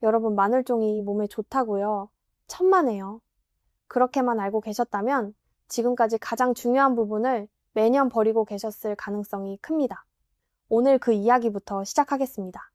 여러분, 마늘종이 몸에 좋다고요? 천만에요. 그렇게만 알고 계셨다면 지금까지 가장 중요한 부분을 매년 버리고 계셨을 가능성이 큽니다. 오늘 그 이야기부터 시작하겠습니다.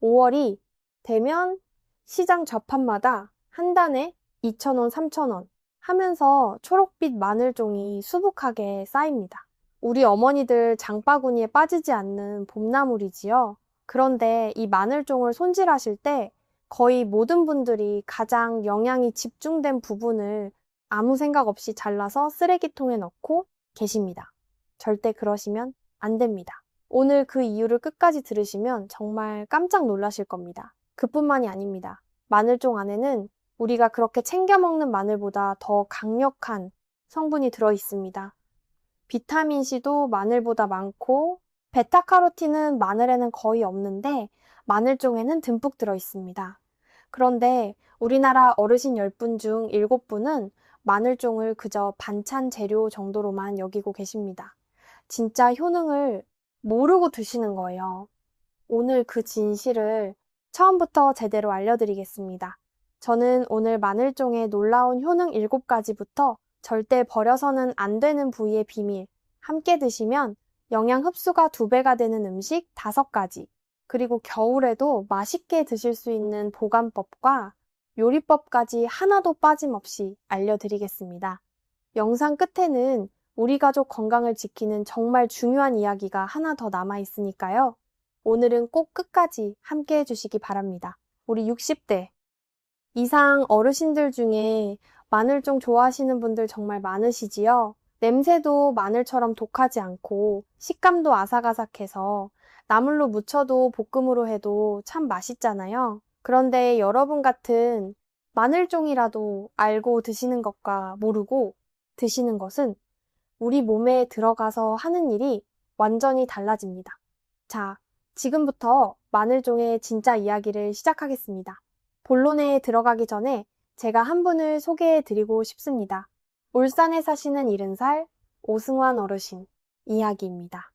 5월이 되면 시장 좌판마다 한 단에 2,000원, 3,000원 하면서 초록빛 마늘종이 수북하게 쌓입니다. 우리 어머니들 장바구니에 빠지지 않는 봄나물이지요. 그런데 이 마늘종을 손질하실 때 거의 모든 분들이 가장 영양이 집중된 부분을 아무 생각 없이 잘라서 쓰레기통에 넣고 계십니다. 절대 그러시면 안 됩니다. 오늘 그 이유를 끝까지 들으시면 정말 깜짝 놀라실 겁니다. 그뿐만이 아닙니다. 마늘종 안에는 우리가 그렇게 챙겨 먹는 마늘보다 더 강력한 성분이 들어 있습니다. 비타민C도 마늘보다 많고 베타카로틴은 마늘에는 거의 없는데 마늘종에는 듬뿍 들어 있습니다. 그런데 우리나라 어르신 10분 중 7분은 마늘종을 그저 반찬 재료 정도로만 여기고 계십니다. 진짜 효능을 모르고 드시는 거예요. 오늘 그 진실을 처음부터 제대로 알려드리겠습니다. 저는 오늘 마늘종의 놀라운 효능 7가지부터 절대 버려서는 안 되는 부위의 비밀, 함께 드시면 영양 흡수가 2배가 되는 음식 5가지, 그리고 겨울에도 맛있게 드실 수 있는 보관법과 요리법까지 하나도 빠짐없이 알려드리겠습니다. 영상 끝에는 우리 가족 건강을 지키는 정말 중요한 이야기가 하나 더 남아 있으니까요. 오늘은 꼭 끝까지 함께 해주시기 바랍니다. 우리 60대 이상 어르신들 중에 마늘종 좋아하시는 분들 정말 많으시지요? 냄새도 마늘처럼 독하지 않고 식감도 아삭아삭해서 나물로 무쳐도 볶음으로 해도 참 맛있잖아요. 그런데 여러분 같은 마늘종이라도 알고 드시는 것과 모르고 드시는 것은 우리 몸에 들어가서 하는 일이 완전히 달라집니다. 자, 지금부터 마늘종의 진짜 이야기를 시작하겠습니다. 본론에 들어가기 전에 제가 한 분을 소개해 드리고 싶습니다. 울산에 사시는 70살 오승환 어르신 이야기입니다.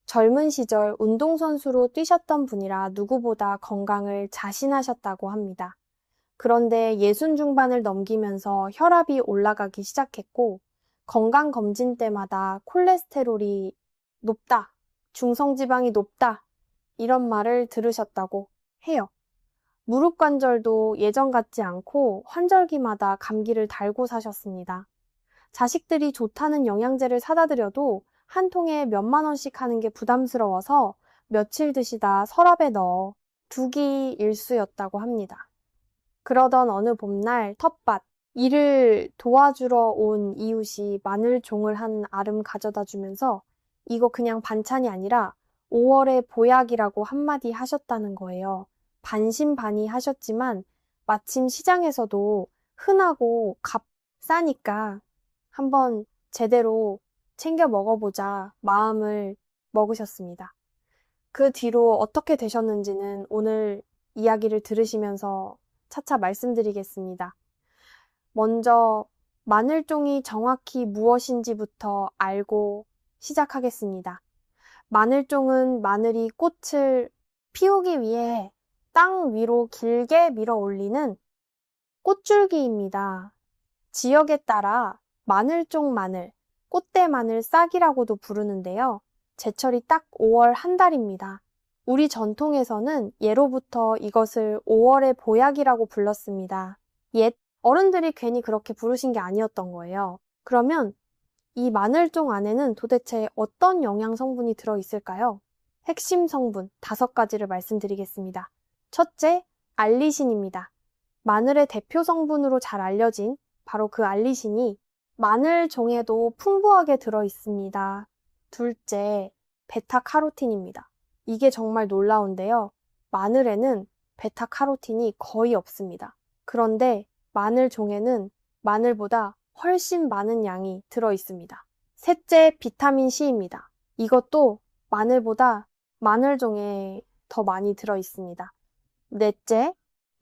젊은 시절 운동선수로 뛰셨던 분이라 누구보다 건강을 자신하셨다고 합니다. 그런데 60 중반을 넘기면서 혈압이 올라가기 시작했고 건강검진 때마다 콜레스테롤이 높다, 중성지방이 높다 이런 말을 들으셨다고 해요. 무릎 관절도 예전 같지 않고 환절기마다 감기를 달고 사셨습니다. 자식들이 좋다는 영양제를 사다 드려도 한 통에 몇만 원씩 하는 게 부담스러워서 며칠 드시다 서랍에 넣어 두기 일쑤였다고 합니다. 그러던 어느 봄날 텃밭, 일을 도와주러 온 이웃이 마늘종을 한 알음 가져다 주면서 이거 그냥 반찬이 아니라 5월의 보약이라고 한마디 하셨다는 거예요. 반신반의 하셨지만 마침 시장에서도 흔하고 값싸니까 한번 제대로 챙겨 먹어보자 마음을 먹으셨습니다. 그 뒤로 어떻게 되셨는지는 오늘 이야기를 들으시면서 차차 말씀드리겠습니다. 먼저 마늘종이 정확히 무엇인지부터 알고 시작하겠습니다. 마늘종은 마늘이 꽃을 피우기 위해 땅 위로 길게 밀어 올리는 꽃줄기입니다. 지역에 따라 마늘종 마늘, 꽃대 마늘 싹이라고도 부르는데요. 제철이 딱 5월 한 달입니다. 우리 전통에서는 예로부터 이것을 5월의 보약이라고 불렀습니다. 옛 어른들이 괜히 그렇게 부르신 게 아니었던 거예요. 그러면 이 마늘종 안에는 도대체 어떤 영양 성분이 들어있을까요? 핵심 성분 5가지를 말씀드리겠습니다. 첫째, 알리신입니다. 마늘의 대표 성분으로 잘 알려진 바로 그 알리신이 마늘종에도 풍부하게 들어있습니다. 둘째, 베타카로틴입니다. 이게 정말 놀라운데요. 마늘에는 베타카로틴이 거의 없습니다. 그런데 마늘종에는 마늘보다 훨씬 많은 양이 들어있습니다. 셋째, 비타민C입니다. 이것도 마늘보다 마늘종에 더 많이 들어있습니다. 넷째,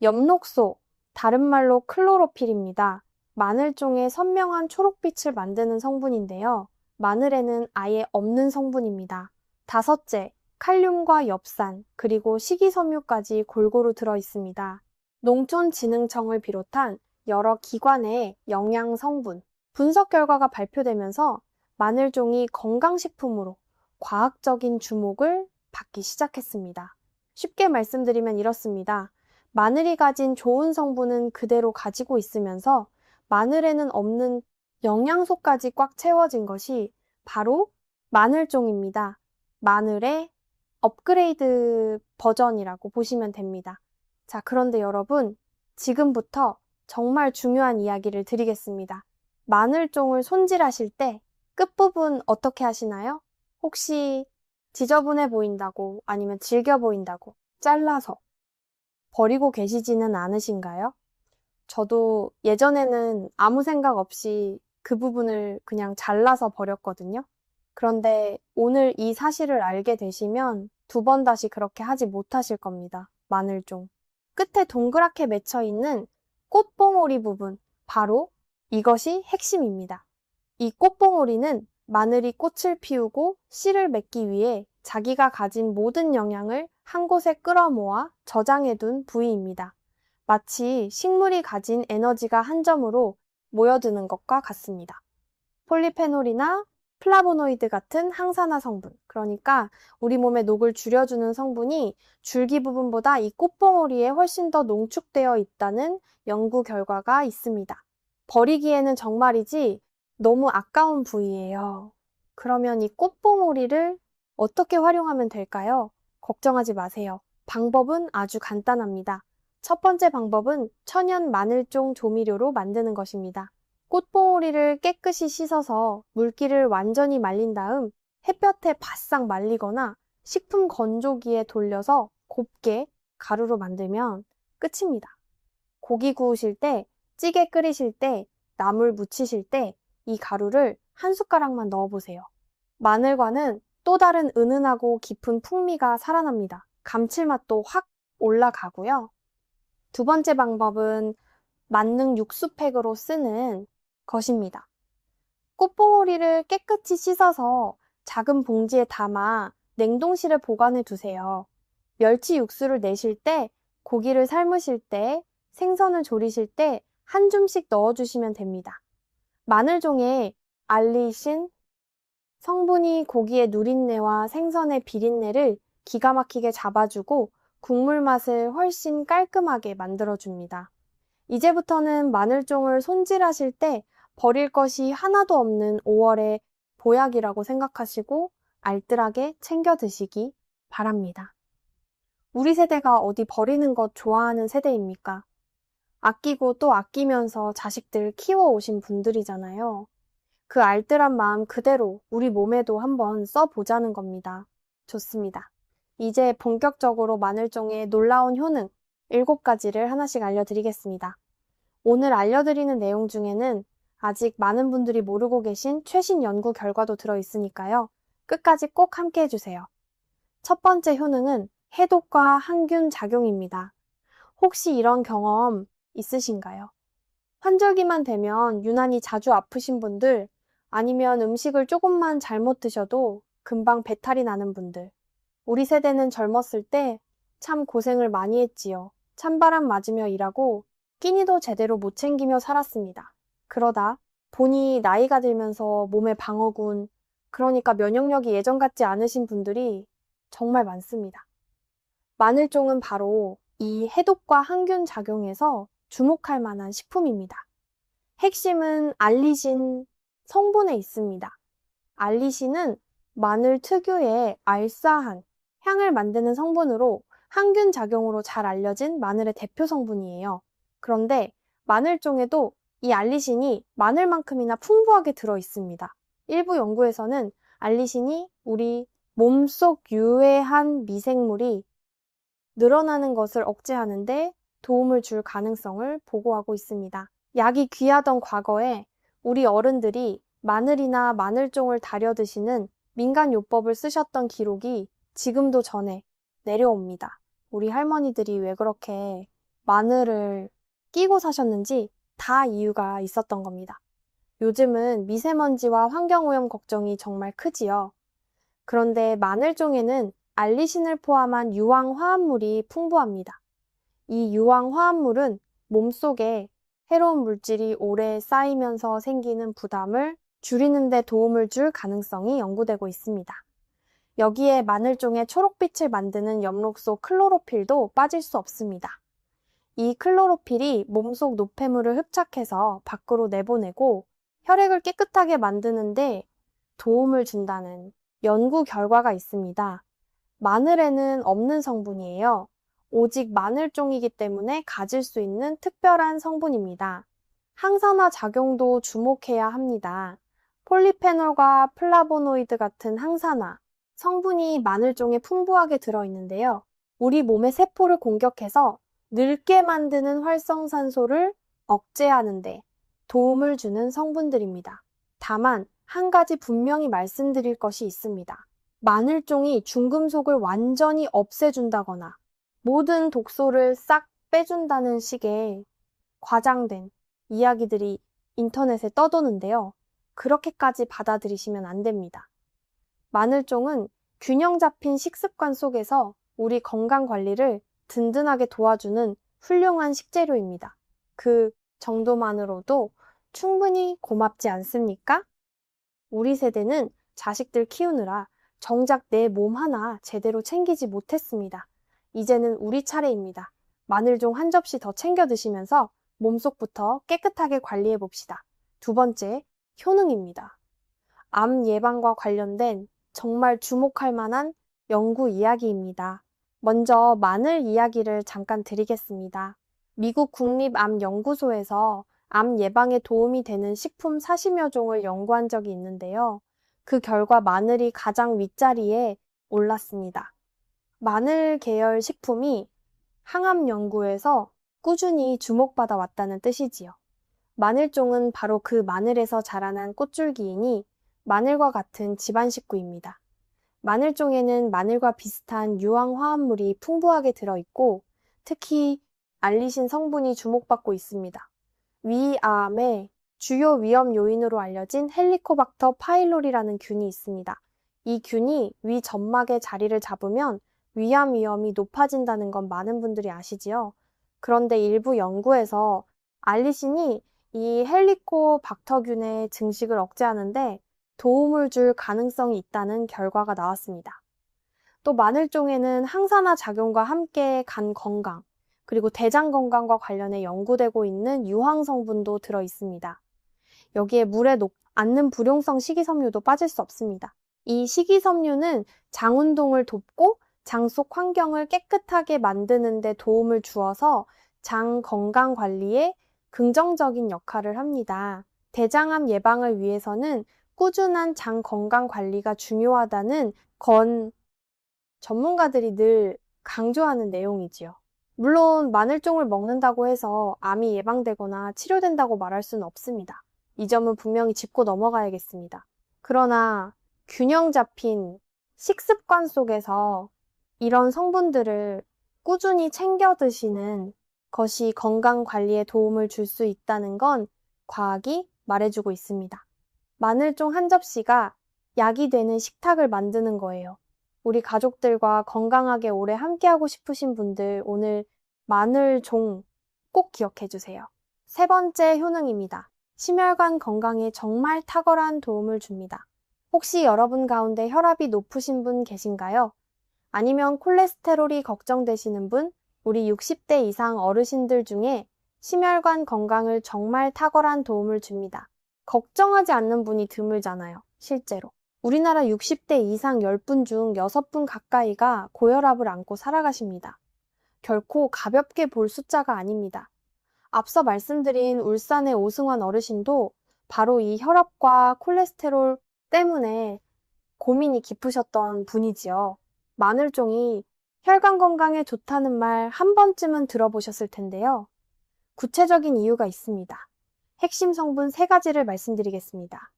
엽록소, 다른 말로 클로로필입니다. 마늘종의 선명한 초록빛을 만드는 성분인데요. 마늘에는 아예 없는 성분입니다. 다섯째, 칼륨과 엽산, 그리고 식이섬유까지 골고루 들어있습니다. 농촌진흥청을 비롯한 여러 기관의 영양 성분, 분석 결과가 발표되면서 마늘종이 건강식품으로 과학적인 주목을 받기 시작했습니다. 쉽게 말씀드리면 이렇습니다. 마늘이 가진 좋은 성분은 그대로 가지고 있으면서 마늘에는 없는 영양소까지 꽉 채워진 것이 바로 마늘종입니다. 마늘의 업그레이드 버전이라고 보시면 됩니다. 자, 그런데 여러분, 지금부터 정말 중요한 이야기를 드리겠습니다. 마늘종을 손질하실 때 끝부분 어떻게 하시나요? 혹시 지저분해 보인다고 아니면 질겨 보인다고 잘라서 버리고 계시지는 않으신가요? 저도 예전에는 아무 생각 없이 그 부분을 그냥 잘라서 버렸거든요. 그런데 오늘 이 사실을 알게 되시면 두 번 다시 그렇게 하지 못하실 겁니다. 마늘종. 끝에 동그랗게 맺혀 있는 꽃봉오리 부분, 바로 이것이 핵심입니다. 이 꽃봉오리는 마늘이 꽃을 피우고 씨를 맺기 위해 자기가 가진 모든 영양을 한 곳에 끌어모아 저장해둔 부위입니다. 마치 식물이 가진 에너지가 한 점으로 모여드는 것과 같습니다. 폴리페놀이나 플라보노이드 같은 항산화 성분, 그러니까 우리 몸의 녹을 줄여주는 성분이 줄기 부분보다 이 꽃봉오리에 훨씬 더 농축되어 있다는 연구 결과가 있습니다. 버리기에는 정말이지 너무 아까운 부위예요. 그러면 이 꽃봉오리를 어떻게 활용하면 될까요? 걱정하지 마세요. 방법은 아주 간단합니다. 첫 번째 방법은 천연 마늘종 조미료로 만드는 것입니다. 꽃봉오리를 깨끗이 씻어서 물기를 완전히 말린 다음 햇볕에 바싹 말리거나 식품 건조기에 돌려서 곱게 가루로 만들면 끝입니다. 고기 구우실 때, 찌개 끓이실 때, 나물 무치실 때 이 가루를 한 숟가락만 넣어보세요. 마늘과는 또 다른 은은하고 깊은 풍미가 살아납니다. 감칠맛도 확 올라가고요. 두 번째 방법은 만능 육수팩으로 쓰는 것입니다. 꽃봉오리를 깨끗이 씻어서 작은 봉지에 담아 냉동실에 보관해 두세요. 멸치 육수를 내실 때, 고기를 삶으실 때, 생선을 조리실 때 한 줌씩 넣어주시면 됩니다. 마늘종에 알리신 성분이 고기의 누린내와 생선의 비린내를 기가 막히게 잡아주고 국물 맛을 훨씬 깔끔하게 만들어줍니다. 이제부터는 마늘종을 손질하실 때 버릴 것이 하나도 없는 5월의 보약이라고 생각하시고 알뜰하게 챙겨 드시기 바랍니다. 우리 세대가 어디 버리는 것 좋아하는 세대입니까? 아끼고 또 아끼면서 자식들 키워오신 분들이잖아요. 그 알뜰한 마음 그대로 우리 몸에도 한번 써보자는 겁니다. 좋습니다. 이제 본격적으로 마늘종의 놀라운 효능 7가지를 하나씩 알려드리겠습니다. 오늘 알려드리는 내용 중에는 아직 많은 분들이 모르고 계신 최신 연구 결과도 들어있으니까요. 끝까지 꼭 함께 해주세요. 첫 번째 효능은 해독과 항균 작용입니다. 혹시 이런 경험 있으신가요? 환절기만 되면 유난히 자주 아프신 분들, 아니면 음식을 조금만 잘못 드셔도 금방 배탈이 나는 분들. 우리 세대는 젊었을 때 참 고생을 많이 했지요. 찬바람 맞으며 일하고 끼니도 제대로 못 챙기며 살았습니다. 그러다 보니 나이가 들면서 몸에 방어군, 그러니까 면역력이 예전 같지 않으신 분들이 정말 많습니다. 마늘종은 바로 이 해독과 항균 작용에서 주목할 만한 식품입니다. 핵심은 알리신 성분에 있습니다. 알리신은 마늘 특유의 알싸한 향을 만드는 성분으로 항균 작용으로 잘 알려진 마늘의 대표 성분이에요. 그런데 마늘종에도 이 알리신이 마늘만큼이나 풍부하게 들어 있습니다. 일부 연구에서는 알리신이 우리 몸속 유해한 미생물이 늘어나는 것을 억제하는데 도움을 줄 가능성을 보고하고 있습니다. 약이 귀하던 과거에 우리 어른들이 마늘이나 마늘종을 다려 드시는 민간요법을 쓰셨던 기록이 지금도 전해 내려옵니다. 우리 할머니들이 왜 그렇게 마늘을 끼고 사셨는지 다 이유가 있었던 겁니다. 요즘은 미세먼지와 환경오염 걱정이 정말 크지요. 그런데 마늘종에는 알리신을 포함한 유황 화합물이 풍부합니다. 이 유황 화합물은 몸속에 해로운 물질이 오래 쌓이면서 생기는 부담을 줄이는 데 도움을 줄 가능성이 연구되고 있습니다. 여기에 마늘종의 초록빛을 만드는 엽록소 클로로필도 빠질 수 없습니다. 이 클로로필이 몸속 노폐물을 흡착해서 밖으로 내보내고 혈액을 깨끗하게 만드는데 도움을 준다는 연구 결과가 있습니다. 마늘에는 없는 성분이에요. 오직 마늘종이기 때문에 가질 수 있는 특별한 성분입니다. 항산화 작용도 주목해야 합니다. 폴리페놀과 플라보노이드 같은 항산화 성분이 마늘종에 풍부하게 들어있는데요. 우리 몸의 세포를 공격해서 늙게 만드는 활성산소를 억제하는 데 도움을 주는 성분들입니다. 다만 한 가지 분명히 말씀드릴 것이 있습니다. 마늘종이 중금속을 완전히 없애준다거나 모든 독소를 싹 빼준다는 식의 과장된 이야기들이 인터넷에 떠도는데요. 그렇게까지 받아들이시면 안 됩니다. 마늘종은 균형 잡힌 식습관 속에서 우리 건강 관리를 든든하게 도와주는 훌륭한 식재료입니다. 그 정도만으로도 충분히 고맙지 않습니까? 우리 세대는 자식들 키우느라 정작 내 몸 하나 제대로 챙기지 못했습니다. 이제는 우리 차례입니다. 마늘종 한 접시 더 챙겨 드시면서 몸속부터 깨끗하게 관리해 봅시다. 두 번째, 효능입니다. 암 예방과 관련된 정말 주목할 만한 연구 이야기입니다. 먼저 마늘 이야기를 잠깐 드리겠습니다. 미국 국립암연구소에서 암 예방에 도움이 되는 식품 40여 종을 연구한 적이 있는데요. 그 결과 마늘이 가장 윗자리에 올랐습니다. 마늘 계열 식품이 항암 연구에서 꾸준히 주목받아 왔다는 뜻이지요. 마늘종은 바로 그 마늘에서 자라난 꽃줄기이니 마늘과 같은 집안 식구입니다. 마늘종에는 마늘과 비슷한 유황 화합물이 풍부하게 들어있고 특히 알리신 성분이 주목받고 있습니다. 위암의 주요 위험 요인으로 알려진 헬리코박터 파일로리라는 균이 있습니다. 이 균이 위 점막에 자리를 잡으면 위암 위험이 높아진다는 건 많은 분들이 아시지요. 그런데 일부 연구에서 알리신이 이 헬리코박터균의 증식을 억제하는데 도움을 줄 가능성이 있다는 결과가 나왔습니다. 또 마늘종에는 항산화 작용과 함께 간 건강, 그리고 대장 건강과 관련해 연구되고 있는 유황 성분도 들어 있습니다. 여기에 물에 녹지 않는 불용성 식이섬유도 빠질 수 없습니다. 이 식이섬유는 장 운동을 돕고 장 속 환경을 깨끗하게 만드는 데 도움을 주어서 장 건강 관리에 긍정적인 역할을 합니다. 대장암 예방을 위해서는 꾸준한 장 건강 관리가 중요하다는 건 전문가들이 늘 강조하는 내용이지요. 물론 마늘종을 먹는다고 해서 암이 예방되거나 치료된다고 말할 수는 없습니다. 이 점은 분명히 짚고 넘어가야겠습니다. 그러나 균형 잡힌 식습관 속에서 이런 성분들을 꾸준히 챙겨 드시는 것이 건강 관리에 도움을 줄 수 있다는 건 과학이 말해주고 있습니다. 마늘종 한 접시가 약이 되는 식탁을 만드는 거예요. 우리 가족들과 건강하게 오래 함께하고 싶으신 분들 오늘 마늘종 꼭 기억해 주세요. 세 번째 효능입니다. 심혈관 건강에 정말 탁월한 도움을 줍니다. 혹시 여러분 가운데 혈압이 높으신 분 계신가요? 아니면 콜레스테롤이 걱정되시는 분, 우리 60대 이상 어르신들 중에 심혈관 건강을 정말 탁월한 도움을 줍니다. 걱정하지 않는 분이 드물잖아요, 실제로. 우리나라 60대 이상 10분 중 6분 가까이가 고혈압을 안고 살아가십니다. 결코 가볍게 볼 숫자가 아닙니다. 앞서 말씀드린 울산의 오승환 어르신도 바로 이 혈압과 콜레스테롤 때문에 고민이 깊으셨던 분이지요. 마늘종이 혈관 건강에 좋다는 말 한 번쯤은 들어보셨을 텐데요. 구체적인 이유가 있습니다. 핵심 성분 3가지를 말씀드리겠습니다.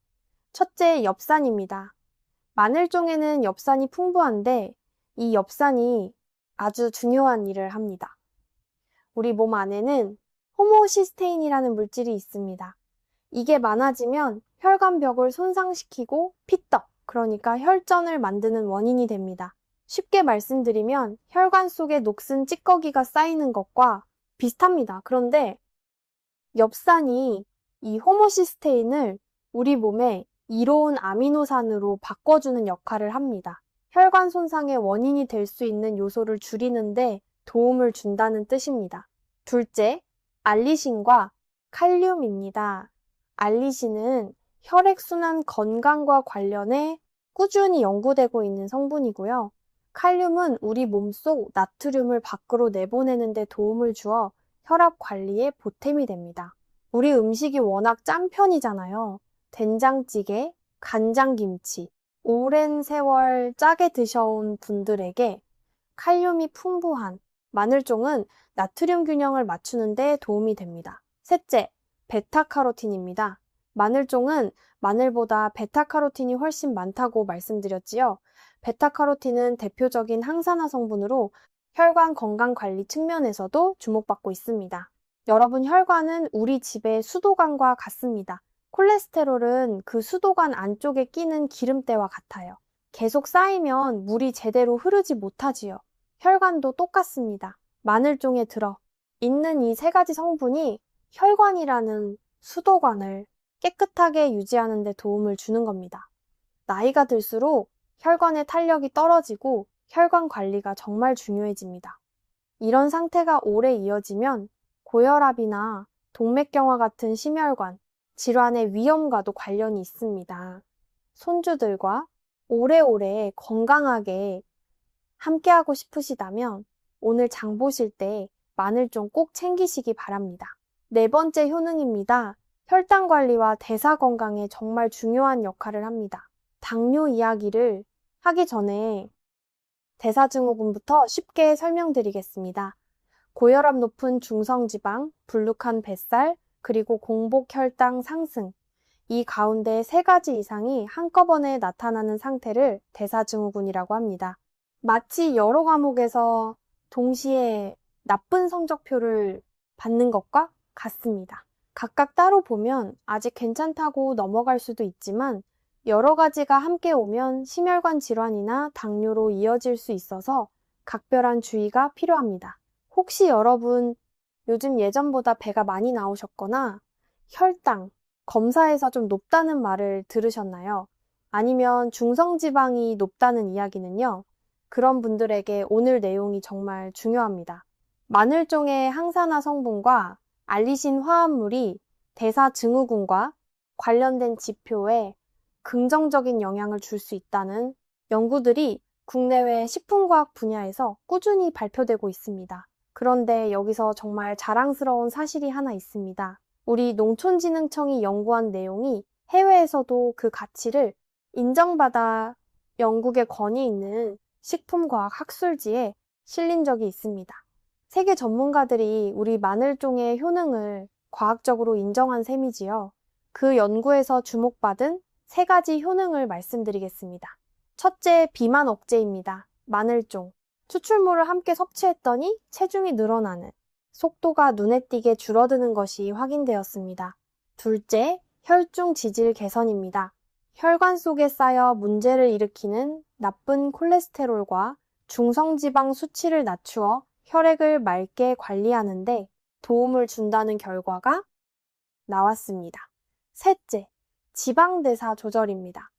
첫째, 엽산입니다. 마늘종에는 엽산이 풍부한데 이 엽산이 아주 중요한 일을 합니다. 우리 몸 안에는 호모시스테인이라는 물질이 있습니다. 이게 많아지면 혈관벽을 손상시키고 피떡, 그러니까 혈전을 만드는 원인이 됩니다. 쉽게 말씀드리면 혈관 속에 녹슨 찌꺼기가 쌓이는 것과 비슷합니다. 그런데 엽산이 이 호모시스테인을 우리 몸에 이로운 아미노산으로 바꿔주는 역할을 합니다. 혈관 손상의 원인이 될 수 있는 요소를 줄이는데 도움을 준다는 뜻입니다. 둘째, 알리신과 칼륨입니다. 알리신은 혈액순환 건강과 관련해 꾸준히 연구되고 있는 성분이고요. 칼륨은 우리 몸속 나트륨을 밖으로 내보내는 데 도움을 주어 혈압 관리에 보탬이 됩니다. 우리 음식이 워낙 짠 편이잖아요. 된장찌개, 간장김치, 오랜 세월 짜게 드셔온 분들에게 칼륨이 풍부한 마늘종은 나트륨 균형을 맞추는 데 도움이 됩니다. 셋째, 베타카로틴입니다. 마늘종은 마늘보다 베타카로틴이 훨씬 많다고 말씀드렸지요. 베타카로틴은 대표적인 항산화 성분으로 혈관 건강 관리 측면에서도 주목받고 있습니다. 여러분, 혈관은 우리 집의 수도관과 같습니다. 콜레스테롤은 그 수도관 안쪽에 끼는 기름때와 같아요. 계속 쌓이면 물이 제대로 흐르지 못하지요. 혈관도 똑같습니다. 마늘종에 들어 있는 이 세 가지 성분이 혈관이라는 수도관을 깨끗하게 유지하는 데 도움을 주는 겁니다. 나이가 들수록 혈관의 탄력이 떨어지고 혈관 관리가 정말 중요해집니다. 이런 상태가 오래 이어지면 고혈압이나 동맥경화 같은 심혈관 질환의 위험과도 관련이 있습니다. 손주들과 오래오래 건강하게 함께하고 싶으시다면 오늘 장 보실 때 마늘 좀 꼭 챙기시기 바랍니다. 네 번째 효능입니다. 혈당 관리와 대사 건강에 정말 중요한 역할을 합니다. 당뇨 이야기를 하기 전에 대사증후군부터 쉽게 설명드리겠습니다. 고혈압 높은 중성지방, 불룩한 뱃살, 그리고 공복 혈당 상승. 이 가운데 세 가지 이상이 한꺼번에 나타나는 상태를 대사증후군이라고 합니다. 마치 여러 과목에서 동시에 나쁜 성적표를 받는 것과 같습니다. 각각 따로 보면 아직 괜찮다고 넘어갈 수도 있지만 여러 가지가 함께 오면 심혈관 질환이나 당뇨로 이어질 수 있어서 각별한 주의가 필요합니다. 혹시 여러분 요즘 예전보다 배가 많이 나오셨거나 혈당, 검사에서 좀 높다는 말을 들으셨나요? 아니면 중성지방이 높다는 이야기는요? 그런 분들에게 오늘 내용이 정말 중요합니다. 마늘종의 항산화 성분과 알리신 화합물이 대사증후군과 관련된 지표에 긍정적인 영향을 줄 수 있다는 연구들이 국내외 식품과학 분야에서 꾸준히 발표되고 있습니다. 그런데 여기서 정말 자랑스러운 사실이 하나 있습니다. 우리 농촌진흥청이 연구한 내용이 해외에서도 그 가치를 인정받아 영국에 권위 있는 식품과학 학술지에 실린 적이 있습니다. 세계 전문가들이 우리 마늘종의 효능을 과학적으로 인정한 셈이지요. 그 연구에서 주목받은 세 가지 효능을 말씀드리겠습니다. 첫째, 비만 억제입니다. 마늘종. 추출물을 함께 섭취했더니 체중이 늘어나는 속도가 눈에 띄게 줄어드는 것이 확인되었습니다. 둘째, 혈중 지질 개선입니다. 혈관 속에 쌓여 문제를 일으키는 나쁜 콜레스테롤과 중성지방 수치를 낮추어 혈액을 맑게 관리하는데 도움을 준다는 결과가 나왔습니다. 셋째, 지방대사 조절입니다.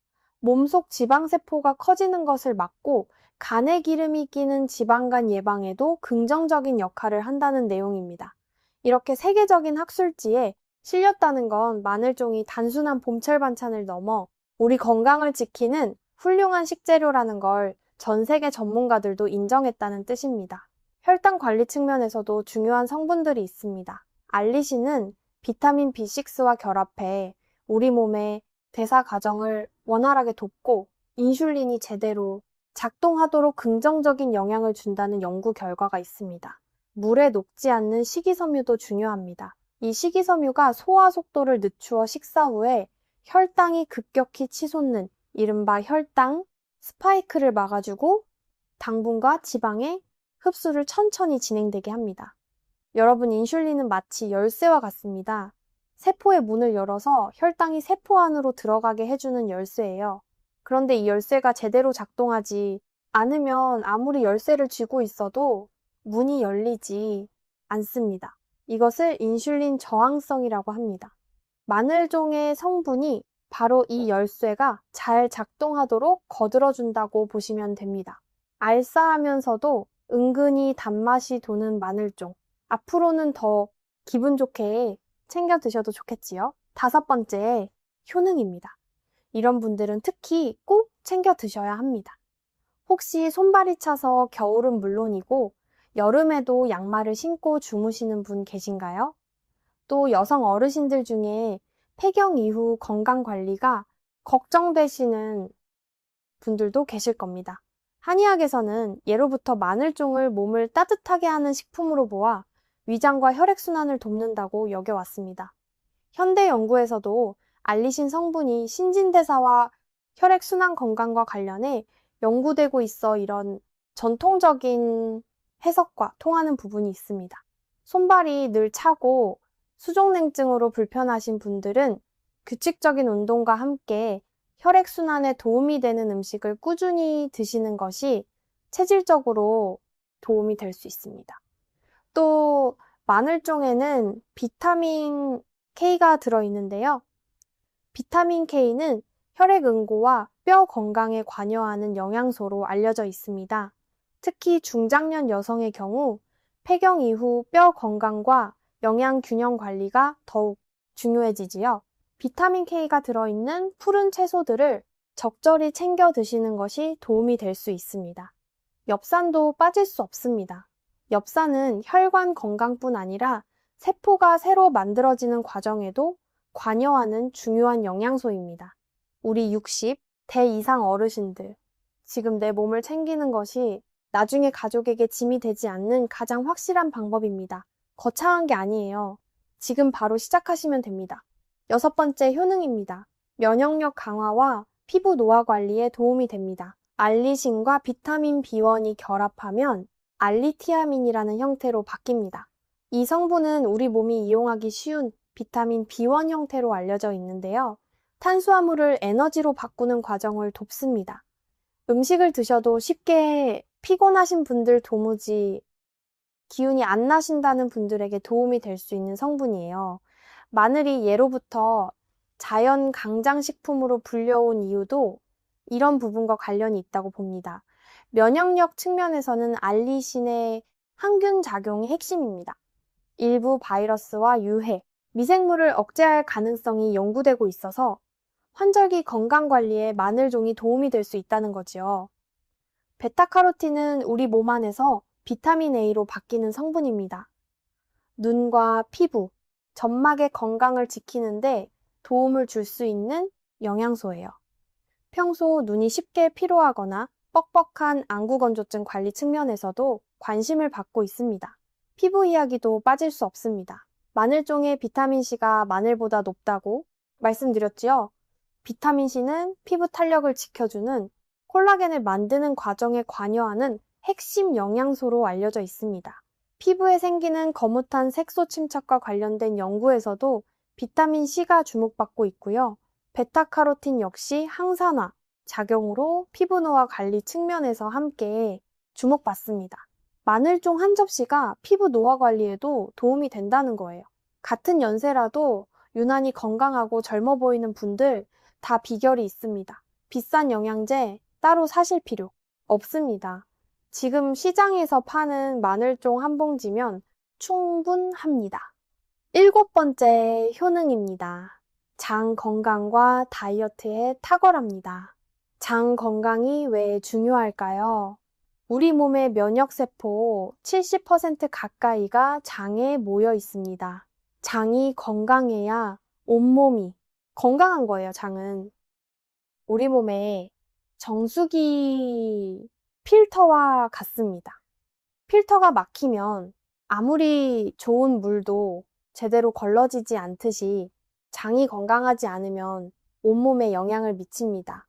몸속 지방세포가 커지는 것을 막고 간에 기름이 끼는 지방간 예방에도 긍정적인 역할을 한다는 내용입니다. 이렇게 세계적인 학술지에 실렸다는 건 마늘종이 단순한 봄철 반찬을 넘어 우리 건강을 지키는 훌륭한 식재료라는 걸 전 세계 전문가들도 인정했다는 뜻입니다. 혈당 관리 측면에서도 중요한 성분들이 있습니다. 알리신은 비타민 B6와 결합해 우리 몸의 대사 과정을 원활하게 돕고 인슐린이 제대로 작동하도록 긍정적인 영향을 준다는 연구 결과가 있습니다. 물에 녹지 않는 식이섬유도 중요합니다. 이 식이섬유가 소화 속도를 늦추어 식사 후에 혈당이 급격히 치솟는 이른바 혈당 스파이크를 막아주고 당분과 지방의 흡수를 천천히 진행되게 합니다. 여러분, 인슐린은 마치 열쇠와 같습니다. 세포의 문을 열어서 혈당이 세포 안으로 들어가게 해주는 열쇠예요. 그런데 이 열쇠가 제대로 작동하지 않으면 아무리 열쇠를 쥐고 있어도 문이 열리지 않습니다. 이것을 인슐린 저항성이라고 합니다. 마늘종의 성분이 바로 이 열쇠가 잘 작동하도록 거들어준다고 보시면 됩니다. 알싸하면서도 은근히 단맛이 도는 마늘종. 앞으로는 더 기분 좋게 챙겨 드셔도 좋겠지요. 5번째, 효능입니다. 이런 분들은 특히 꼭 챙겨 드셔야 합니다. 혹시 손발이 차서 겨울은 물론이고 여름에도 양말을 신고 주무시는 분 계신가요? 또 여성 어르신들 중에 폐경 이후 건강 관리가 걱정되시는 분들도 계실 겁니다. 한의학에서는 예로부터 마늘종을 몸을 따뜻하게 하는 식품으로 보아 위장과 혈액순환을 돕는다고 여겨왔습니다. 현대 연구에서도 알리신 성분이 신진대사와 혈액순환 건강과 관련해 연구되고 있어 이런 전통적인 해석과 통하는 부분이 있습니다. 손발이 늘 차고 수족냉증으로 불편하신 분들은 규칙적인 운동과 함께 혈액순환에 도움이 되는 음식을 꾸준히 드시는 것이 체질적으로 도움이 될 수 있습니다. 또 마늘종에는 비타민 K가 들어있는데요. 비타민 K는 혈액 응고와 뼈 건강에 관여하는 영양소로 알려져 있습니다. 특히 중장년 여성의 경우 폐경 이후 뼈 건강과 영양 균형 관리가 더욱 중요해지지요. 비타민 K가 들어있는 푸른 채소들을 적절히 챙겨 드시는 것이 도움이 될 수 있습니다. 엽산도 빠질 수 없습니다. 엽산은 혈관 건강뿐 아니라 세포가 새로 만들어지는 과정에도 관여하는 중요한 영양소입니다. 우리 60대 이상 어르신들, 지금 내 몸을 챙기는 것이 나중에 가족에게 짐이 되지 않는 가장 확실한 방법입니다. 거창한 게 아니에요. 지금 바로 시작하시면 됩니다. 6번째, 효능입니다. 면역력 강화와 피부 노화 관리에 도움이 됩니다. 알리신과 비타민 B1이 결합하면 알리티아민이라는 형태로 바뀝니다. 이 성분은 우리 몸이 이용하기 쉬운 비타민 B1 형태로 알려져 있는데요. 탄수화물을 에너지로 바꾸는 과정을 돕습니다. 음식을 드셔도 쉽게 피곤하신 분들, 도무지 기운이 안 나신다는 분들에게 도움이 될 수 있는 성분이에요. 마늘이 예로부터 자연 강장식품으로 불려온 이유도 이런 부분과 관련이 있다고 봅니다. 면역력 측면에서는 알리신의 항균 작용이 핵심입니다. 일부 바이러스와 유해, 미생물을 억제할 가능성이 연구되고 있어서 환절기 건강관리에 마늘종이 도움이 될 수 있다는 거지요. 베타카로틴은 우리 몸 안에서 비타민 A로 바뀌는 성분입니다. 눈과 피부, 점막의 건강을 지키는데 도움을 줄 수 있는 영양소예요. 평소 눈이 쉽게 피로하거나 뻑뻑한 안구건조증 관리 측면에서도 관심을 받고 있습니다. 피부 이야기도 빠질 수 없습니다. 마늘종의 비타민C가 마늘보다 높다고 말씀드렸지요. 비타민C는 피부 탄력을 지켜주는 콜라겐을 만드는 과정에 관여하는 핵심 영양소로 알려져 있습니다. 피부에 생기는 거뭇한 색소 침착과 관련된 연구에서도 비타민C가 주목받고 있고요. 베타카로틴 역시 항산화 작용으로 피부 노화 관리 측면에서 함께 주목받습니다. 마늘종 한 접시가 피부 노화 관리에도 도움이 된다는 거예요. 같은 연세라도 유난히 건강하고 젊어 보이는 분들 다 비결이 있습니다. 비싼 영양제 따로 사실 필요 없습니다. 지금 시장에서 파는 마늘종 한 봉지면 충분합니다. 7번째 효능입니다. 장 건강과 다이어트에 탁월합니다. 장 건강이 왜 중요할까요? 우리 몸의 면역세포 70% 가까이가 장에 모여 있습니다. 장이 건강해야 온몸이 건강한 거예요, 장은. 우리 몸의 정수기 필터와 같습니다. 필터가 막히면 아무리 좋은 물도 제대로 걸러지지 않듯이 장이 건강하지 않으면 온몸에 영향을 미칩니다.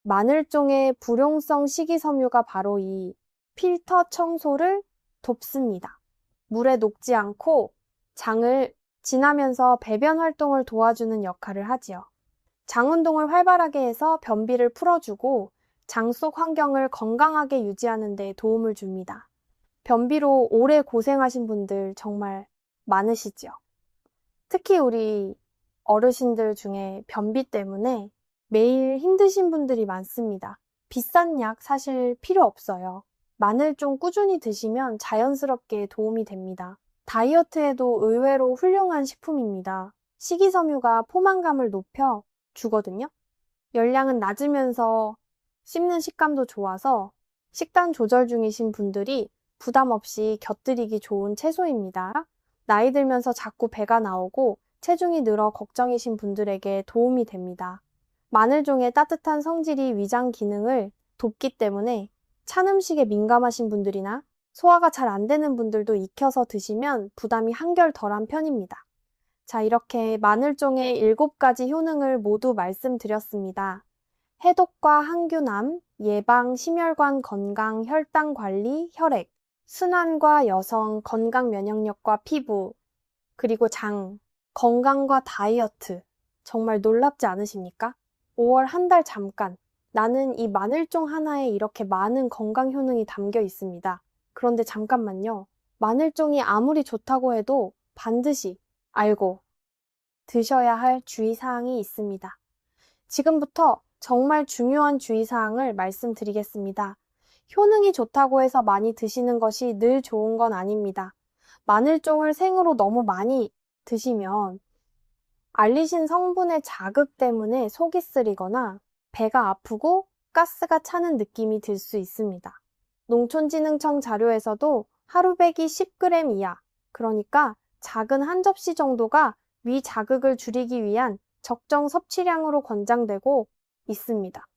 마늘종의 불용성 식이섬유가 바로 이 필터 청소를 돕습니다. 물에 녹지 않고 장을 지나면서 배변 활동을 도와주는 역할을 하지요. 장 운동을 활발하게 해서 변비를 풀어주고 장 속 환경을 건강하게 유지하는 데 도움을 줍니다. 변비로 오래 고생하신 분들 정말 많으시죠? 특히 우리 어르신들 중에 변비 때문에 매일 힘드신 분들이 많습니다. 비싼 약 사실 필요 없어요. 마늘 좀 꾸준히 드시면 자연스럽게 도움이 됩니다. 다이어트에도 의외로 훌륭한 식품입니다. 식이섬유가 포만감을 높여 주거든요. 열량은 낮으면서 씹는 식감도 좋아서 식단 조절 중이신 분들이 부담 없이 곁들이기 좋은 채소입니다. 나이 들면서 자꾸 배가 나오고 체중이 늘어 걱정이신 분들에게 도움이 됩니다. 마늘종의 따뜻한 성질이 위장 기능을 돕기 때문에 찬 음식에 민감하신 분들이나 소화가 잘 안 되는 분들도 익혀서 드시면 부담이 한결 덜한 편입니다. 자, 이렇게 마늘종의 7가지 효능을 모두 말씀드렸습니다. 해독과 항균함, 예방, 심혈관 건강, 혈당 관리, 혈액, 순환과 여성, 건강 면역력과 피부, 그리고 장, 건강과 다이어트. 정말 놀랍지 않으십니까? 5월 한 달 잠깐, 나는 이 마늘종 하나에 이렇게 많은 건강 효능이 담겨 있습니다. 그런데 잠깐만요. 마늘종이 아무리 좋다고 해도 반드시 알고 드셔야 할 주의사항이 있습니다. 지금부터 정말 중요한 주의사항을 말씀드리겠습니다. 효능이 좋다고 해서 많이 드시는 것이 늘 좋은 건 아닙니다. 마늘종을 생으로 너무 많이 드시면 알리신 성분의 자극 때문에 속이 쓰리거나 배가 아프고 가스가 차는 느낌이 들 수 있습니다. 농촌진흥청 자료에서도 하루 배기 10g 이하, 그러니까 작은 한 접시 정도가 위 자극을 줄이기 위한 적정 섭취량으로 권장되고 있습니다.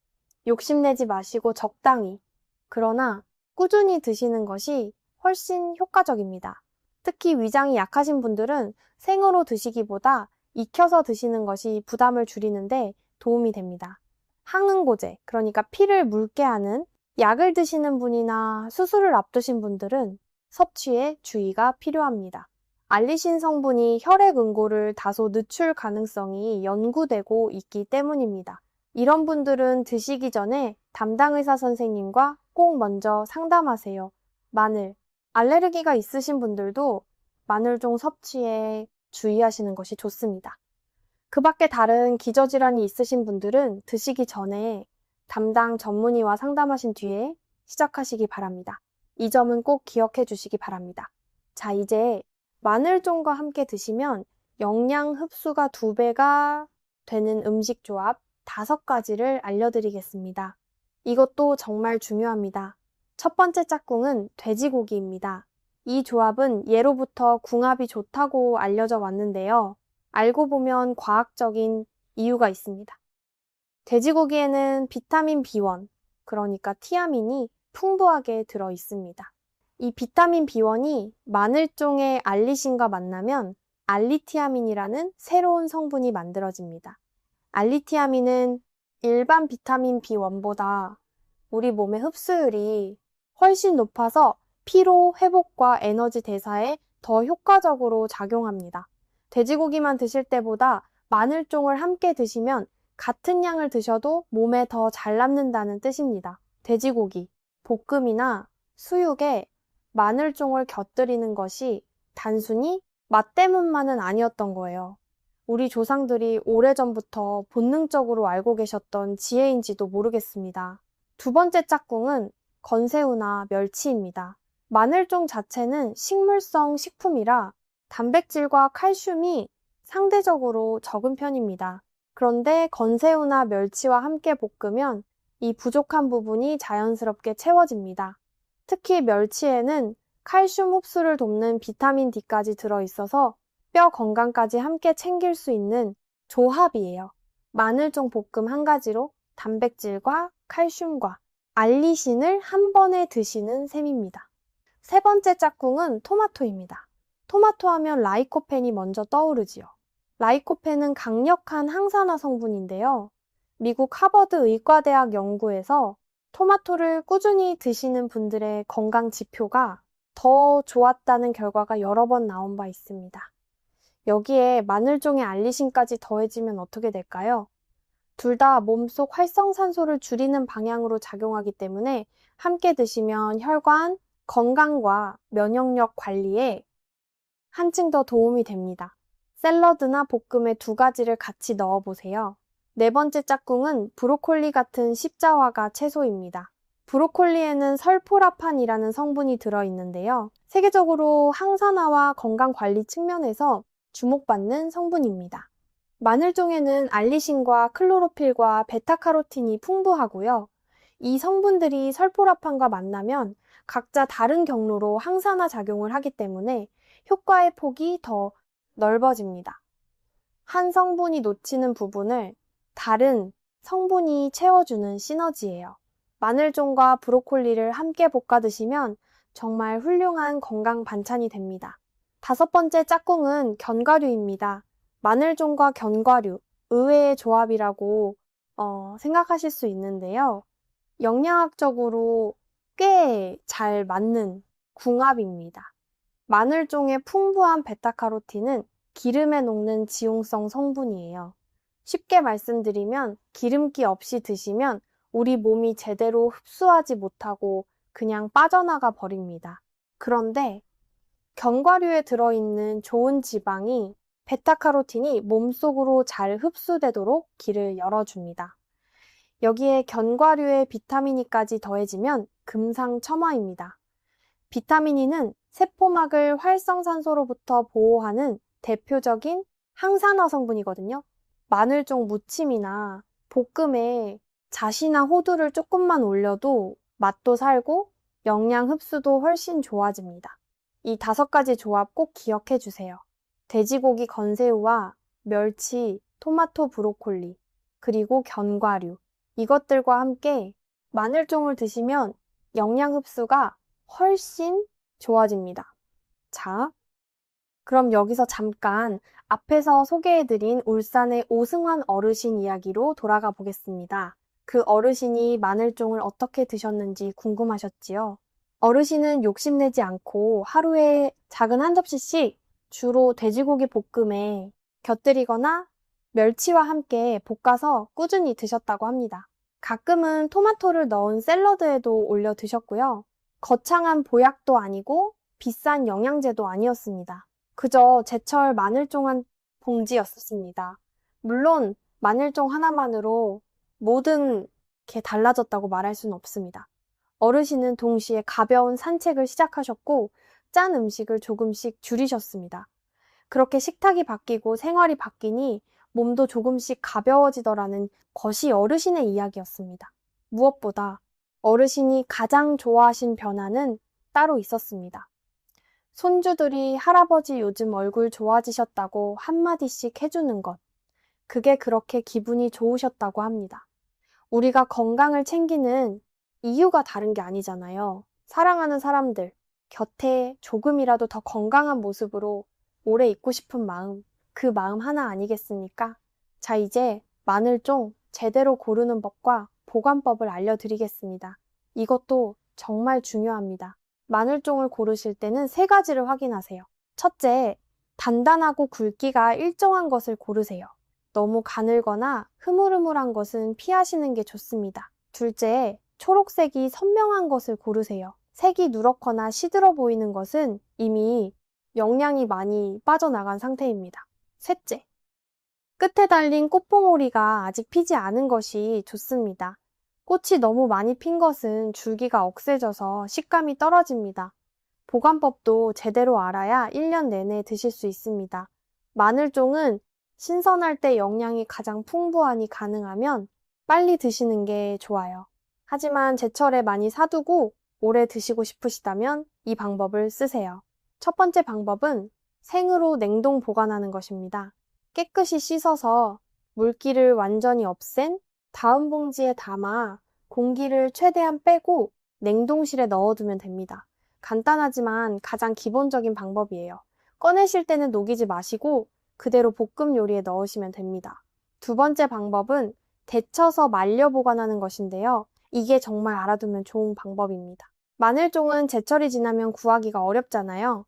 욕심내지 마시고 적당히, 그러나 꾸준히 드시는 것이 훨씬 효과적입니다. 특히 위장이 약하신 분들은 생으로 드시기보다 익혀서 드시는 것이 부담을 줄이는데 도움이 됩니다. 항응고제, 그러니까 피를 묽게 하는 약을 드시는 분이나 수술을 앞두신 분들은 섭취에 주의가 필요합니다. 알리신 성분이 혈액 응고를 다소 늦출 가능성이 연구되고 있기 때문입니다. 이런 분들은 드시기 전에 담당 의사 선생님과 꼭 먼저 상담하세요. 마늘, 알레르기가 있으신 분들도 마늘종 섭취에 주의하시는 것이 좋습니다. 그 밖에 다른 기저질환이 있으신 분들은 드시기 전에 담당 전문의와 상담하신 뒤에 시작하시기 바랍니다. 이 점은 꼭 기억해 주시기 바랍니다. 자, 이제 마늘종과 함께 드시면 영양 흡수가 2배가 되는 음식 조합 5가지를 알려드리겠습니다. 이것도 정말 중요합니다. 첫 번째 짝꿍은 돼지고기입니다. 이 조합은 예로부터 궁합이 좋다고 알려져 왔는데요. 알고 보면 과학적인 이유가 있습니다. 돼지고기에는 비타민 B1, 그러니까 티아민이 풍부하게 들어 있습니다. 이 비타민 B1이 마늘종의 알리신과 만나면 알리티아민이라는 새로운 성분이 만들어집니다. 알리티아민은 일반 비타민 B1보다 우리 몸의 흡수율이 훨씬 높아서 피로 회복과 에너지 대사에 더 효과적으로 작용합니다. 돼지고기만 드실 때보다 마늘종을 함께 드시면 같은 양을 드셔도 몸에 더 잘 남는다는 뜻입니다. 돼지고기, 볶음이나 수육에 마늘종을 곁들이는 것이 단순히 맛 때문만은 아니었던 거예요. 우리 조상들이 오래전부터 본능적으로 알고 계셨던 지혜인지도 모르겠습니다. 두 번째 짝꿍은 건새우나 멸치입니다. 마늘종 자체는 식물성 식품이라 단백질과 칼슘이 상대적으로 적은 편입니다. 그런데 건새우나 멸치와 함께 볶으면 이 부족한 부분이 자연스럽게 채워집니다. 특히 멸치에는 칼슘 흡수를 돕는 비타민 D까지 들어있어서 뼈 건강까지 함께 챙길 수 있는 조합이에요. 마늘종 볶음 한 가지로 단백질과 칼슘과 알리신을 한 번에 드시는 셈입니다. 세 번째 짝꿍은 토마토입니다. 토마토 하면 라이코펜이 먼저 떠오르지요. 라이코펜은 강력한 항산화 성분인데요. 미국 하버드 의과대학 연구에서 토마토를 꾸준히 드시는 분들의 건강 지표가 더 좋았다는 결과가 여러 번 나온 바 있습니다. 여기에 마늘종의 알리신까지 더해지면 어떻게 될까요? 둘 다 몸속 활성산소를 줄이는 방향으로 작용하기 때문에 함께 드시면 혈관, 건강과 면역력 관리에 한층 더 도움이 됩니다. 샐러드나 볶음에 두 가지를 같이 넣어보세요. 네 번째 짝꿍은 브로콜리 같은 십자화가 채소입니다. 브로콜리에는 설포라판이라는 성분이 들어있는데요. 세계적으로 항산화와 건강관리 측면에서 주목받는 성분입니다. 마늘종에는 알리신과 클로로필과 베타카로틴이 풍부하고요. 이 성분들이 설포라판과 만나면 각자 다른 경로로 항산화 작용을 하기 때문에 효과의 폭이 더 넓어집니다. 한 성분이 놓치는 부분을 다른 성분이 채워주는 시너지예요. 마늘종과 브로콜리를 함께 볶아 드시면 정말 훌륭한 건강 반찬이 됩니다. 다섯 번째 짝꿍은 견과류입니다. 마늘종과 견과류, 의외의 조합이라고 생각하실 수 있는데요. 영양학적으로 꽤 잘 맞는 궁합입니다. 마늘종의 풍부한 베타카로틴은 기름에 녹는 지용성 성분이에요. 쉽게 말씀드리면 기름기 없이 드시면 우리 몸이 제대로 흡수하지 못하고 그냥 빠져나가 버립니다. 그런데 견과류에 들어있는 좋은 지방이 베타카로틴이 몸속으로 잘 흡수되도록 길을 열어줍니다. 여기에 견과류의 비타민E까지 더해지면 금상첨화입니다. 비타민E는 세포막을 활성산소로부터 보호하는 대표적인 항산화 성분이거든요. 마늘종 무침이나 볶음에 잣이나 호두를 조금만 올려도 맛도 살고 영양 흡수도 훨씬 좋아집니다. 이 5가지 조합 꼭 기억해 주세요. 돼지고기 건새우와 멸치, 토마토, 브로콜리, 그리고 견과류. 이것들과 함께 마늘종을 드시면 영양 흡수가 훨씬 좋아집니다. 자, 그럼 여기서 잠깐 앞에서 소개해드린 울산의 오승환 어르신 이야기로 돌아가 보겠습니다. 그 어르신이 마늘종을 어떻게 드셨는지 궁금하셨지요? 어르신은 욕심내지 않고 하루에 작은 한 접시씩 주로 돼지고기 볶음에 곁들이거나 멸치와 함께 볶아서 꾸준히 드셨다고 합니다. 가끔은 토마토를 넣은 샐러드에도 올려 드셨고요. 거창한 보약도 아니고 비싼 영양제도 아니었습니다. 그저 제철 마늘종 한 봉지였습니다. 물론 마늘종 하나만으로 모든 게 달라졌다고 말할 수는 없습니다. 어르신은 동시에 가벼운 산책을 시작하셨고 짠 음식을 조금씩 줄이셨습니다. 그렇게 식탁이 바뀌고 생활이 바뀌니 몸도 조금씩 가벼워지더라는 것이 어르신의 이야기였습니다. 무엇보다 어르신이 가장 좋아하신 변화는 따로 있었습니다. 손주들이 할아버지 요즘 얼굴 좋아지셨다고 한마디씩 해주는 것. 그게 그렇게 기분이 좋으셨다고 합니다. 우리가 건강을 챙기는 이유가 다른 게 아니잖아요. 사랑하는 사람들, 곁에 조금이라도 더 건강한 모습으로 오래 있고 싶은 마음, 그 마음 하나 아니겠습니까? 자, 이제 마늘종 제대로 고르는 법과 보관법을 알려드리겠습니다. 이것도 정말 중요합니다. 마늘종을 고르실 때는 3가지를 확인하세요. 첫째, 단단하고 굵기가 일정한 것을 고르세요. 너무 가늘거나 흐물흐물한 것은 피하시는 게 좋습니다. 둘째, 초록색이 선명한 것을 고르세요. 색이 누렇거나 시들어 보이는 것은 이미 영양이 많이 빠져나간 상태입니다. 셋째, 끝에 달린 꽃봉오리가 아직 피지 않은 것이 좋습니다. 꽃이 너무 많이 핀 것은 줄기가 억세져서 식감이 떨어집니다. 보관법도 제대로 알아야 1년 내내 드실 수 있습니다. 마늘종은 신선할 때 영양이 가장 풍부하니 가능하면 빨리 드시는 게 좋아요. 하지만 제철에 많이 사두고 오래 드시고 싶으시다면 이 방법을 쓰세요. 첫 번째 방법은 생으로 냉동 보관하는 것입니다. 깨끗이 씻어서 물기를 완전히 없앤 다음 봉지에 담아 공기를 최대한 빼고 냉동실에 넣어두면 됩니다. 간단하지만 가장 기본적인 방법이에요. 꺼내실 때는 녹이지 마시고 그대로 볶음 요리에 넣으시면 됩니다. 두 번째 방법은 데쳐서 말려 보관하는 것인데요. 이게 정말 알아두면 좋은 방법입니다. 마늘종은 제철이 지나면 구하기가 어렵잖아요.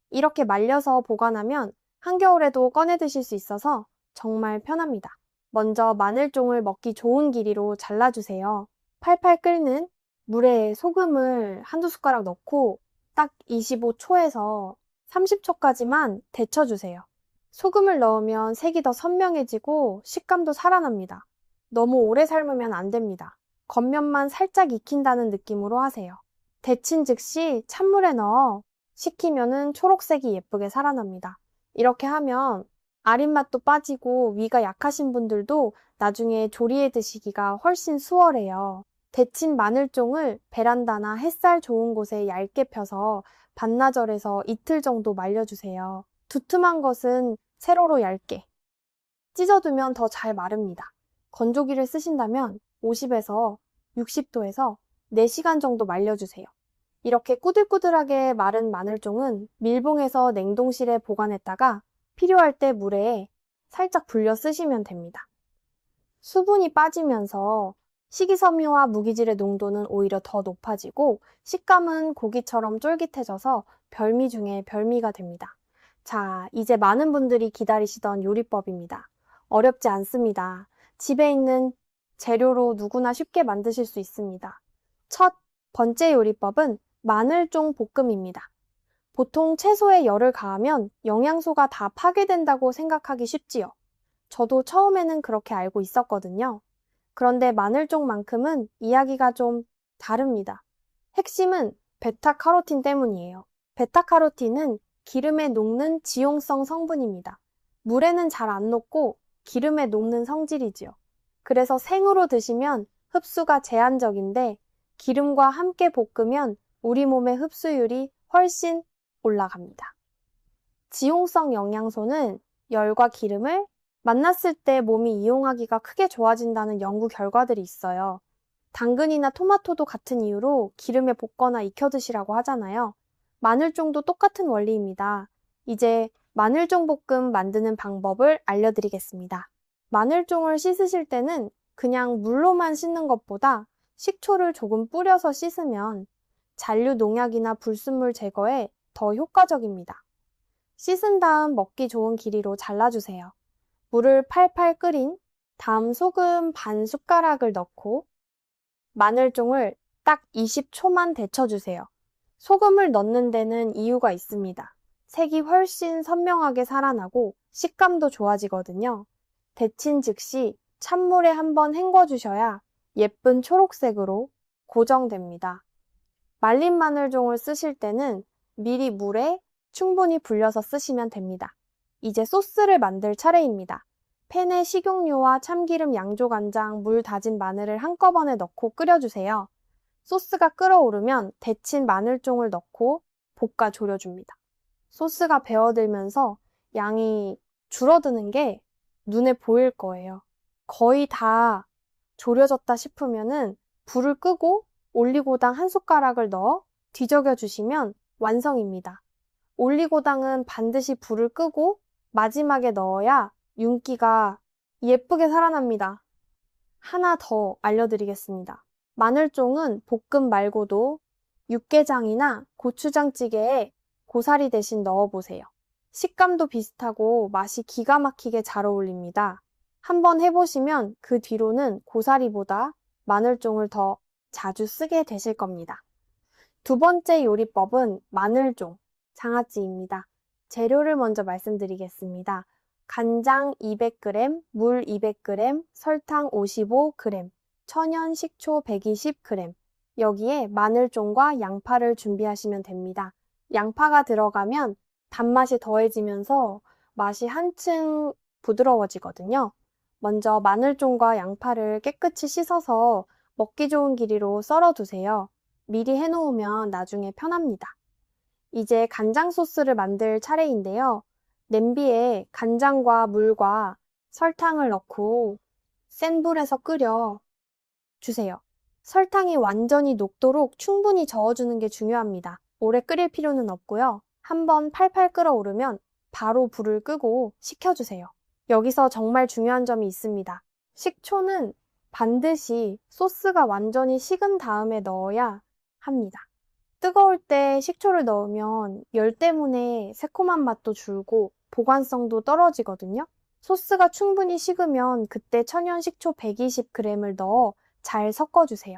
이렇게 말려서 보관하면 한겨울에도 꺼내 드실 수 있어서 정말 편합니다. 먼저 마늘종을 먹기 좋은 길이로 잘라주세요. 팔팔 끓는 물에 소금을 한두 숟가락 넣고 딱 25초에서 30초까지만 데쳐주세요. 소금을 넣으면 색이 더 선명해지고 식감도 살아납니다. 너무 오래 삶으면 안 됩니다. 겉면만 살짝 익힌다는 느낌으로 하세요. 데친 즉시 찬물에 넣어 식히면은 초록색이 예쁘게 살아납니다. 이렇게 하면 아린 맛도 빠지고 위가 약하신 분들도 나중에 조리해 드시기가 훨씬 수월해요. 데친 마늘종을 베란다나 햇살 좋은 곳에 얇게 펴서 반나절에서 이틀 정도 말려주세요. 두툼한 것은 세로로 얇게 찢어두면 더 잘 마릅니다. 건조기를 쓰신다면 50에서 60도에서 4시간 정도 말려주세요. 이렇게 꾸들꾸들하게 마른 마늘종은 밀봉해서 냉동실에 보관했다가 필요할 때 물에 살짝 불려 쓰시면 됩니다. 수분이 빠지면서 식이섬유와 무기질의 농도는 오히려 더 높아지고 식감은 고기처럼 쫄깃해져서 별미 중에 별미가 됩니다. 자, 이제 많은 분들이 기다리시던 요리법입니다. 어렵지 않습니다. 집에 있는 재료로 누구나 쉽게 만드실 수 있습니다. 첫 번째 요리법은 마늘종 볶음입니다. 보통 채소에 열을 가하면 영양소가 다 파괴된다고 생각하기 쉽지요. 저도 처음에는 그렇게 알고 있었거든요. 그런데 마늘종만큼은 이야기가 좀 다릅니다. 핵심은 베타카로틴 때문이에요. 베타카로틴은 기름에 녹는 지용성 성분입니다. 물에는 잘 안 녹고 기름에 녹는 성질이지요. 그래서 생으로 드시면 흡수가 제한적인데 기름과 함께 볶으면 우리 몸의 흡수율이 훨씬 올라갑니다. 지용성 영양소는 열과 기름을 만났을 때 몸이 이용하기가 크게 좋아진다는 연구 결과들이 있어요. 당근이나 토마토도 같은 이유로 기름에 볶거나 익혀 드시라고 하잖아요. 마늘종도 똑같은 원리입니다. 이제 마늘종 볶음 만드는 방법을 알려드리겠습니다. 마늘종을 씻으실 때는 그냥 물로만 씻는 것보다 식초를 조금 뿌려서 씻으면 잔류 농약이나 불순물 제거에 더 효과적입니다. 씻은 다음 먹기 좋은 길이로 잘라주세요. 물을 팔팔 끓인 다음 소금 반 숟가락을 넣고 마늘종을 딱 20초만 데쳐주세요. 소금을 넣는 데는 이유가 있습니다. 색이 훨씬 선명하게 살아나고 식감도 좋아지거든요. 데친 즉시 찬물에 한번 헹궈주셔야 예쁜 초록색으로 고정됩니다. 말린 마늘종을 쓰실 때는 미리 물에 충분히 불려서 쓰시면 됩니다. 이제 소스를 만들 차례입니다. 팬에 식용유와 참기름 양조간장, 물 다진 마늘을 한꺼번에 넣고 끓여주세요. 소스가 끓어오르면 데친 마늘종을 넣고 볶아 졸여줍니다. 소스가 배어들면서 양이 줄어드는 게 눈에 보일 거예요. 거의 다 졸여졌다 싶으면은 불을 끄고 올리고당 한 숟가락을 넣어 뒤적여 주시면 완성입니다. 올리고당은 반드시 불을 끄고 마지막에 넣어야 윤기가 예쁘게 살아납니다. 하나 더 알려드리겠습니다. 마늘종은 볶음 말고도 육개장이나 고추장찌개에 고사리 대신 넣어보세요. 식감도 비슷하고 맛이 기가 막히게 잘 어울립니다. 한번 해보시면 그 뒤로는 고사리보다 마늘종을 더 자주 쓰게 되실 겁니다. 두 번째 요리법은 마늘종, 장아찌입니다. 재료를 먼저 말씀드리겠습니다. 간장 200g, 물 200g, 설탕 55g, 천연 식초 120g, 여기에 마늘종과 양파를 준비하시면 됩니다. 양파가 들어가면 단맛이 더해지면서 맛이 한층 부드러워지거든요. 먼저 마늘종과 양파를 깨끗이 씻어서 먹기 좋은 길이로 썰어 두세요. 미리 해놓으면 나중에 편합니다. 이제 간장 소스를 만들 차례인데요. 냄비에 간장과 물과 설탕을 넣고 센 불에서 끓여 주세요. 설탕이 완전히 녹도록 충분히 저어주는 게 중요합니다. 오래 끓일 필요는 없고요. 한번 팔팔 끓어오르면 바로 불을 끄고 식혀주세요. 여기서 정말 중요한 점이 있습니다. 식초는 반드시 소스가 완전히 식은 다음에 넣어야 합니다. 뜨거울 때 식초를 넣으면 열 때문에 새콤한 맛도 줄고 보관성도 떨어지거든요. 소스가 충분히 식으면 그때 천연 식초 120g을 넣어 잘 섞어주세요.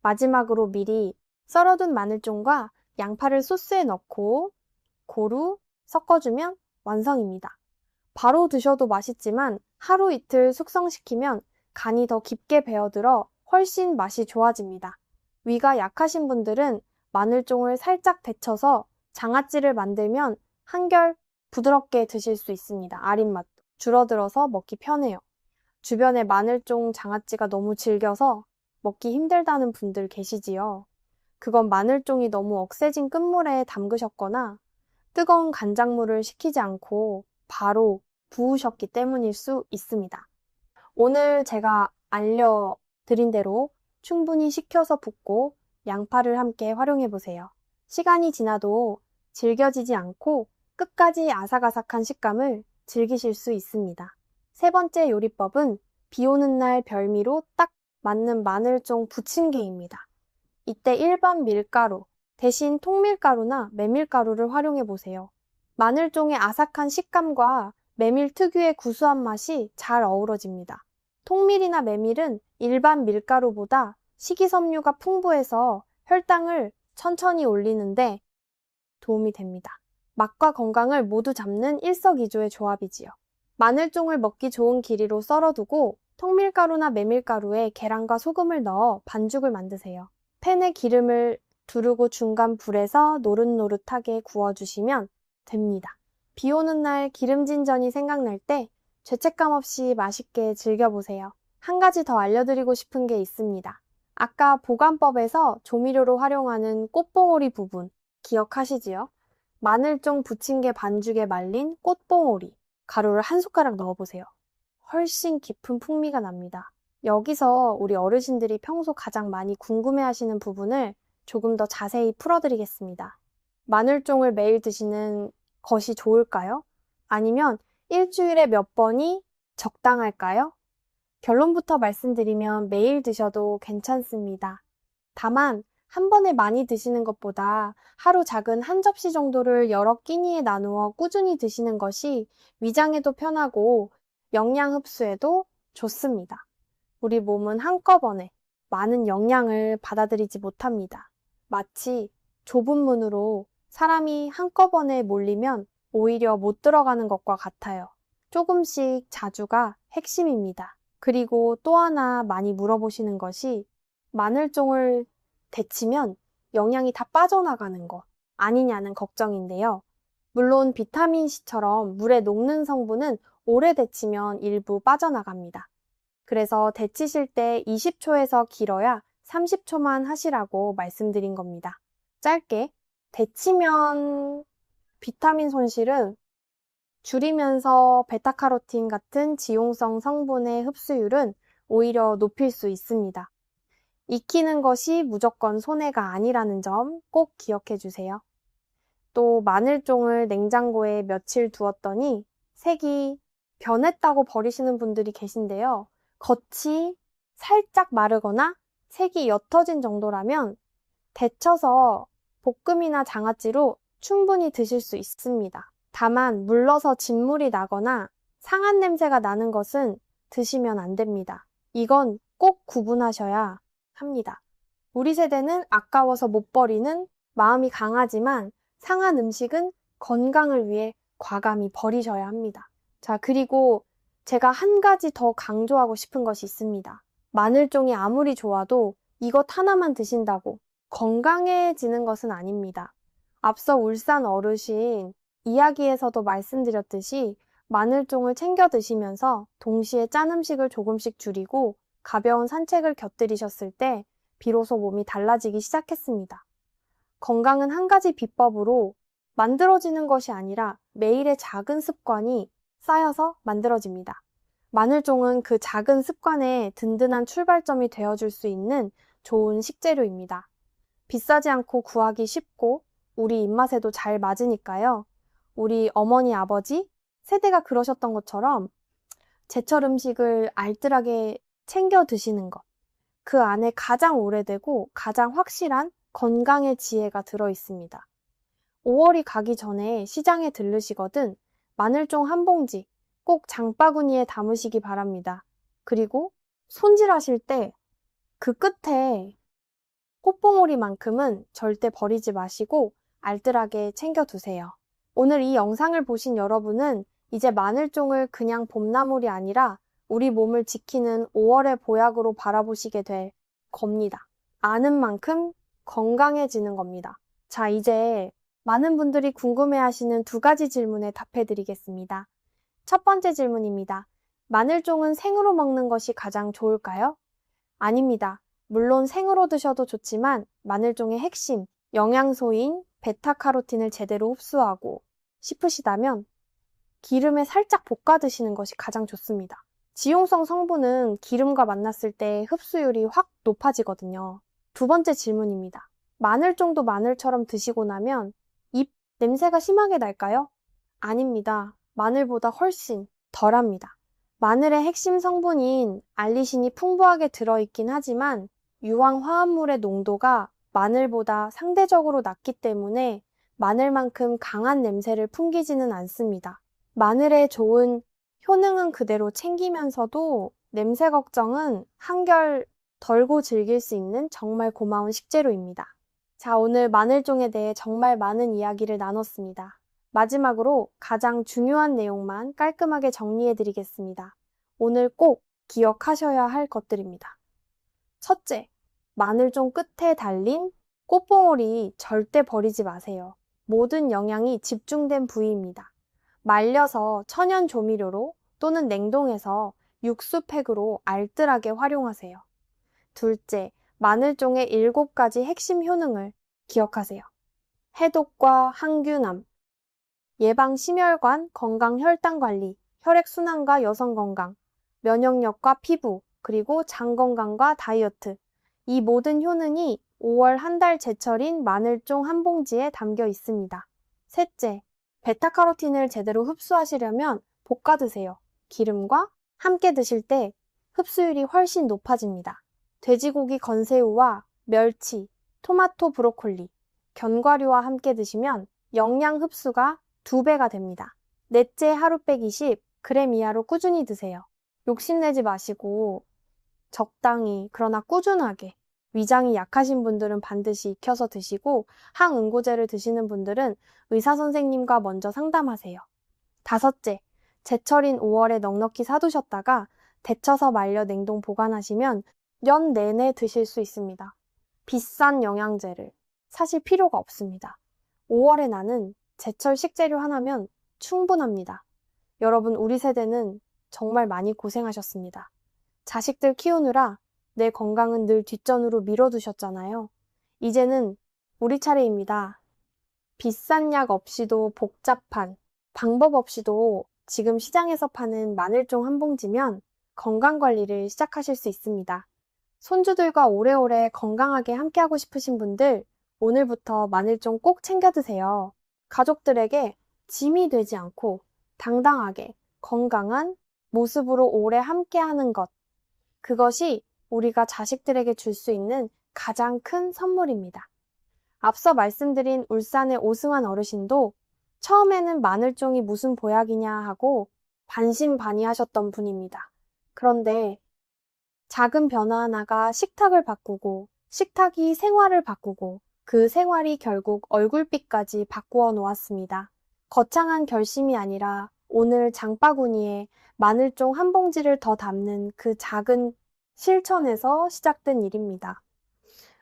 마지막으로 미리 썰어둔 마늘종과 양파를 소스에 넣고 고루 섞어주면 완성입니다. 바로 드셔도 맛있지만 하루 이틀 숙성시키면 간이 더 깊게 배어들어 훨씬 맛이 좋아집니다. 위가 약하신 분들은 마늘종을 살짝 데쳐서 장아찌를 만들면 한결 부드럽게 드실 수 있습니다. 아린 맛도 줄어들어서 먹기 편해요. 주변에 마늘종 장아찌가 너무 질겨서 먹기 힘들다는 분들 계시지요. 그건 마늘종이 너무 억세진 끓물에 담그셨거나 뜨거운 간장물을 식히지 않고 바로 부으셨기 때문일 수 있습니다. 오늘 제가 알려드린 대로 충분히 식혀서 붓고 양파를 함께 활용해 보세요. 시간이 지나도 질겨지지 않고 끝까지 아삭아삭한 식감을 즐기실 수 있습니다. 세 번째 요리법은 비 오는 날 별미로 딱 맞는 마늘종 부침개입니다. 이때 일반 밀가루 대신 통밀가루나 메밀가루를 활용해 보세요. 마늘종의 아삭한 식감과 메밀 특유의 구수한 맛이 잘 어우러집니다. 통밀이나 메밀은 일반 밀가루보다 식이섬유가 풍부해서 혈당을 천천히 올리는데 도움이 됩니다. 맛과 건강을 모두 잡는 일석이조의 조합이지요. 마늘종을 먹기 좋은 길이로 썰어두고 통밀가루나 메밀가루에 계란과 소금을 넣어 반죽을 만드세요. 팬에 기름을 두르고 중간 불에서 노릇노릇하게 구워주시면 됩니다. 비 오는 날 기름진 전이 생각날 때 죄책감 없이 맛있게 즐겨보세요. 한 가지 더 알려드리고 싶은 게 있습니다. 아까 보관법에서 조미료로 활용하는 꽃봉오리 부분 기억하시지요? 마늘종 부침개 반죽에 말린 꽃봉오리 가루를 한 숟가락 넣어보세요. 훨씬 깊은 풍미가 납니다. 여기서 우리 어르신들이 평소 가장 많이 궁금해하시는 부분을 조금 더 자세히 풀어드리겠습니다. 마늘종을 매일 드시는 것이 좋을까요? 아니면 일주일에 몇 번이 적당할까요? 결론부터 말씀드리면 매일 드셔도 괜찮습니다. 다만 한 번에 많이 드시는 것보다 하루 작은 한 접시 정도를 여러 끼니에 나누어 꾸준히 드시는 것이 위장에도 편하고 영양 흡수에도 좋습니다. 우리 몸은 한꺼번에 많은 영양을 받아들이지 못합니다. 마치 좁은 문으로 사람이 한꺼번에 몰리면 오히려 못 들어가는 것과 같아요. 조금씩 자주가 핵심입니다. 그리고 또 하나 많이 물어보시는 것이 마늘종을 데치면 영양이 다 빠져나가는 것 아니냐는 걱정인데요. 물론 비타민C처럼 물에 녹는 성분은 오래 데치면 일부 빠져나갑니다. 그래서 데치실 때 20초에서 길어야 30초만 하시라고 말씀드린 겁니다. 짧게 데치면 비타민 손실은 줄이면서 베타카로틴 같은 지용성 성분의 흡수율은 오히려 높일 수 있습니다. 익히는 것이 무조건 손해가 아니라는 점 꼭 기억해 주세요. 또 마늘종을 냉장고에 며칠 두었더니 색이 변했다고 버리시는 분들이 계신데요. 겉이 살짝 마르거나 색이 옅어진 정도라면 데쳐서 볶음이나 장아찌로 충분히 드실 수 있습니다. 다만 물러서 진물이 나거나 상한 냄새가 나는 것은 드시면 안 됩니다. 이건 꼭 구분하셔야 합니다. 우리 세대는 아까워서 못 버리는 마음이 강하지만 상한 음식은 건강을 위해 과감히 버리셔야 합니다. 자, 그리고 제가 한 가지 더 강조하고 싶은 것이 있습니다. 마늘종이 아무리 좋아도 이것 하나만 드신다고 건강해지는 것은 아닙니다. 앞서 울산 어르신 이야기에서도 말씀드렸듯이 마늘종을 챙겨 드시면서 동시에 짠 음식을 조금씩 줄이고 가벼운 산책을 곁들이셨을 때 비로소 몸이 달라지기 시작했습니다. 건강은 한 가지 비법으로 만들어지는 것이 아니라 매일의 작은 습관이 쌓여서 만들어집니다. 마늘종은 그 작은 습관의 든든한 출발점이 되어줄 수 있는 좋은 식재료입니다. 비싸지 않고 구하기 쉽고 우리 입맛에도 잘 맞으니까요. 우리 어머니, 아버지 세대가 그러셨던 것처럼 제철 음식을 알뜰하게 챙겨 드시는 것. 그 안에 가장 오래되고 가장 확실한 건강의 지혜가 들어 있습니다. 5월이 가기 전에 시장에 들르시거든 마늘종 한 봉지 꼭 장바구니에 담으시기 바랍니다. 그리고 손질하실 때 그 끝에 꽃봉오리만큼은 절대 버리지 마시고 알뜰하게 챙겨두세요. 오늘 이 영상을 보신 여러분은 이제 마늘종을 그냥 봄나물이 아니라 우리 몸을 지키는 5월의 보약으로 바라보시게 될 겁니다. 아는 만큼 건강해지는 겁니다. 자, 이제 많은 분들이 궁금해하시는 2가지 질문에 답해드리겠습니다. 첫 번째 질문입니다. 마늘종은 생으로 먹는 것이 가장 좋을까요? 아닙니다. 물론 생으로 드셔도 좋지만 마늘종의 핵심, 영양소인 베타카로틴을 제대로 흡수하고 싶으시다면 기름에 살짝 볶아 드시는 것이 가장 좋습니다. 지용성 성분은 기름과 만났을 때 흡수율이 확 높아지거든요. 2번째 질문입니다. 마늘종도 마늘처럼 드시고 나면 입 냄새가 심하게 날까요? 아닙니다. 마늘보다 훨씬 덜합니다. 마늘의 핵심 성분인 알리신이 풍부하게 들어있긴 하지만 유황 화합물의 농도가 마늘보다 상대적으로 낮기 때문에 마늘만큼 강한 냄새를 풍기지는 않습니다. 마늘의 좋은 효능은 그대로 챙기면서도 냄새 걱정은 한결 덜고 즐길 수 있는 정말 고마운 식재료입니다. 자, 오늘 마늘종에 대해 정말 많은 이야기를 나눴습니다. 마지막으로 가장 중요한 내용만 깔끔하게 정리해드리겠습니다. 오늘 꼭 기억하셔야 할 것들입니다. 첫째, 마늘종 끝에 달린 꽃봉오리 절대 버리지 마세요. 모든 영양이 집중된 부위입니다. 말려서 천연 조미료로 또는 냉동해서 육수팩으로 알뜰하게 활용하세요. 둘째, 마늘종의 7가지 핵심 효능을 기억하세요. 해독과 항균함, 예방 심혈관, 건강 혈당 관리, 혈액순환과 여성 건강, 면역력과 피부, 그리고 장 건강과 다이어트. 이 모든 효능이 5월 한 달 제철인 마늘종 한 봉지에 담겨 있습니다. 셋째, 베타카로틴을 제대로 흡수하시려면 볶아 드세요. 기름과 함께 드실 때 흡수율이 훨씬 높아집니다. 돼지고기 건새우와 멸치, 토마토, 브로콜리, 견과류와 함께 드시면 영양 흡수가 2배가 됩니다. 넷째, 하루백 20g 이하로 꾸준히 드세요. 욕심내지 마시고 적당히 그러나 꾸준하게, 위장이 약하신 분들은 반드시 익혀서 드시고 항응고제를 드시는 분들은 의사 선생님과 먼저 상담하세요. 다섯째, 제철인 5월에 넉넉히 사두셨다가 데쳐서 말려 냉동 보관하시면 연 내내 드실 수 있습니다. 비싼 영양제를 사실 필요가 없습니다. 5월에 나는 제철 식재료 하나면 충분합니다. 여러분, 우리 세대는 정말 많이 고생하셨습니다. 자식들 키우느라 내 건강은 늘 뒷전으로 밀어두셨잖아요. 이제는 우리 차례입니다. 비싼 약 없이도 복잡한 방법 없이도 지금 시장에서 파는 마늘종 한 봉지면 건강관리를 시작하실 수 있습니다. 손주들과 오래오래 건강하게 함께하고 싶으신 분들, 오늘부터 마늘종 꼭 챙겨 드세요. 가족들에게 짐이 되지 않고 당당하게 건강한 모습으로 오래 함께하는 것, 그것이 우리가 자식들에게 줄 수 있는 가장 큰 선물입니다. 앞서 말씀드린 울산의 오승환 어르신도 처음에는 마늘종이 무슨 보약이냐 하고 반신반의하셨던 분입니다. 그런데 작은 변화 하나가 식탁을 바꾸고, 식탁이 생활을 바꾸고, 그 생활이 결국 얼굴빛까지 바꾸어 놓았습니다. 거창한 결심이 아니라 오늘 장바구니에 마늘종 한 봉지를 더 담는 그 작은 실천에서 시작된 일입니다.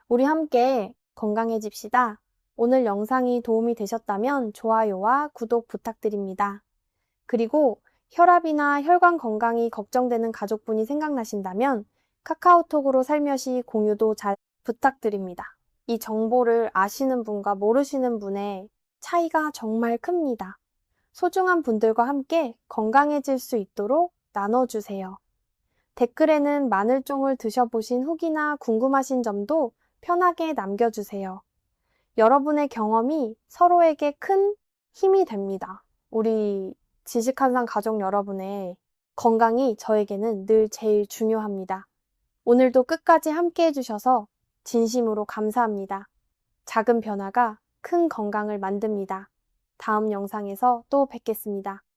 우리 함께 건강해집시다. 오늘 영상이 도움이 되셨다면 좋아요와 구독 부탁드립니다. 그리고 혈압이나 혈관 건강이 걱정되는 가족분이 생각나신다면 카카오톡으로 살며시 공유도 잘 부탁드립니다. 이 정보를 아시는 분과 모르시는 분의 차이가 정말 큽니다. 소중한 분들과 함께 건강해질 수 있도록 나눠주세요. 댓글에는 마늘종을 드셔보신 후기나 궁금하신 점도 편하게 남겨주세요. 여러분의 경험이 서로에게 큰 힘이 됩니다. 우리 지식한상 가족 여러분의 건강이 저에게는 늘 제일 중요합니다. 오늘도 끝까지 함께 해주셔서 진심으로 감사합니다. 작은 변화가 큰 건강을 만듭니다. 다음 영상에서 또 뵙겠습니다.